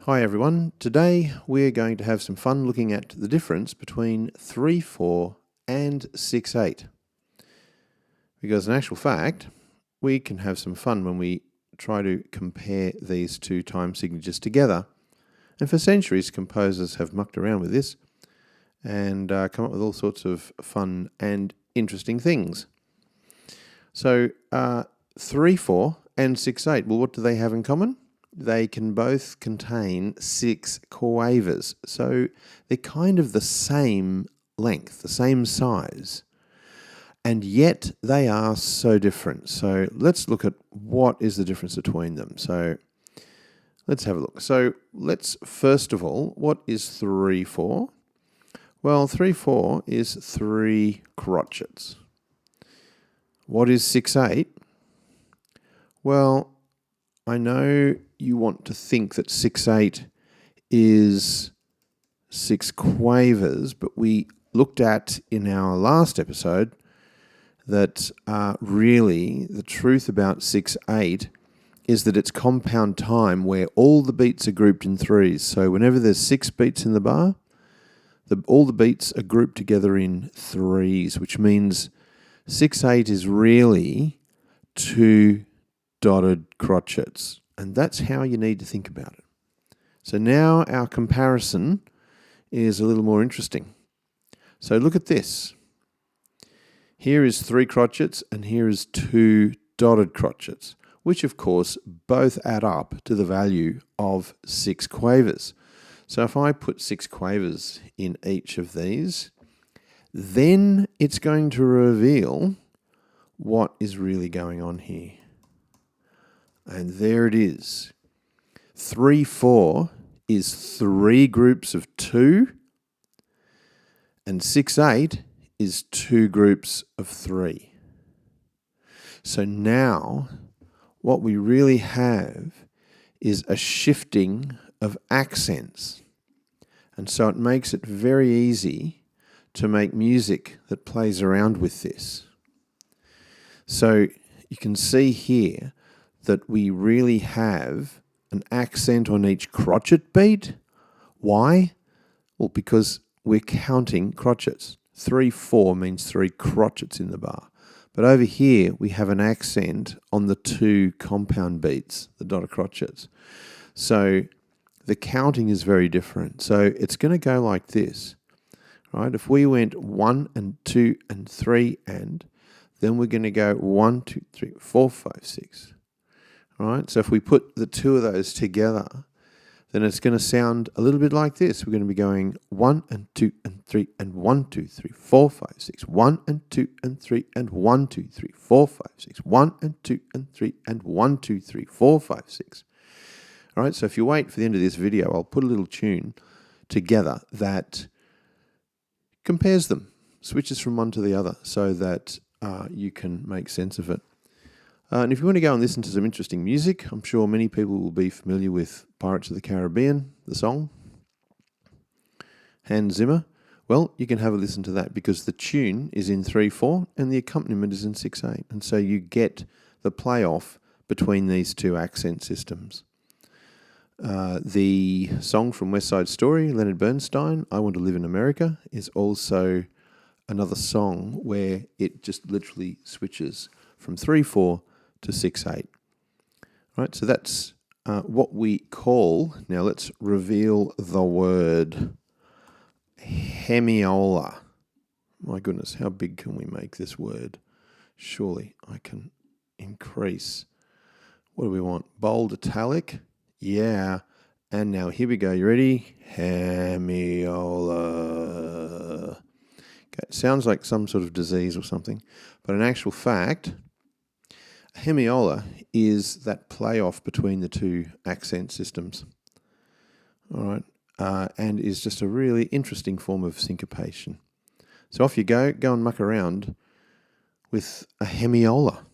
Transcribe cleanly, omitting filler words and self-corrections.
Hi everyone, today we're going to have some fun looking at the difference between 3/4 and 6/8. Because in actual fact, we can have some fun when we try to compare these two time signatures together. And for centuries, composers have mucked around with this and come up with all sorts of fun and interesting things. So 3/4 and 6/8, well, what do they have in common? They can both contain 6 quavers. So they're kind of the same length, the same size. And yet they are so different. So let's look at what is the difference between them. So let's have a look. So let's first of all, what is 3/4? Well, 3/4 is 3 crotchets. What is 6/8? Well, I know you want to think that 6/8 is 6 quavers, but we looked at in our last episode that really the truth about 6/8 is that it's compound time where all the beats are grouped in threes. So whenever there's 6 beats in the bar, all the beats are grouped together in threes, which means 6/8 is really 2 dotted crotchets. And that's how you need to think about it. So now our comparison is a little more interesting. So look at this. Here is 3 crotchets and here is 2 dotted crotchets, which of course both add up to the value of 6 quavers. So if I put 6 quavers in each of these, then it's going to reveal what is really going on here. And there it is. 3/4 is 3 groups of 2, and 6/8 is 2 groups of 3. So now what we really have is a shifting of accents. And so it makes it very easy to make music that plays around with this. So you can see here that we really have an accent on each crotchet beat. Why? Well, because we're counting crotchets. 3/4 means 3 crotchets in the bar. But over here, we have an accent on the 2 compound beats, the dotted crotchets. So the counting is very different. So it's going to go like this, right? If we went 1 and 2 and 3 and, then we're going to go 1, 2, 3, 4, 5, 6. All right, so if we put the 2 of those together, then it's going to sound a little bit like this. We're going to be going 1 and 2 and 3 and 1, 2, 3, 4, 5, 6. 1 and 2 and 3 and 1, 2, 3, 4, 5, 6. 1 and 2 and 3 and 1, 2, 3, 4, 5, 6. All right, so if you wait for the end of this video, I'll put a little tune together that compares them, switches from one to the other so that you can make sense of it. And if you want to go and listen to some interesting music, I'm sure many people will be familiar with Pirates of the Caribbean, the song, Hans Zimmer. Well, you can have a listen to that because the tune is in 3/4 and the accompaniment is in 6/8. And so you get the playoff between these two accent systems. The song from West Side Story, Leonard Bernstein, I Want to Live in America, is also another song where it just literally switches from 3/4 to 6/8. Right, so that's what we call, now let's reveal the word Hemiola. My goodness, how big can we make this word? Surely I can increase. What do we want? Bold italic? Yeah. And now here we go. You ready? Hemiola. Okay, it sounds like some sort of disease or something, but in actual fact, Hemiola is that playoff between the two accent systems. All right, and is just a really interesting form of syncopation. So off you go and muck around with a Hemiola.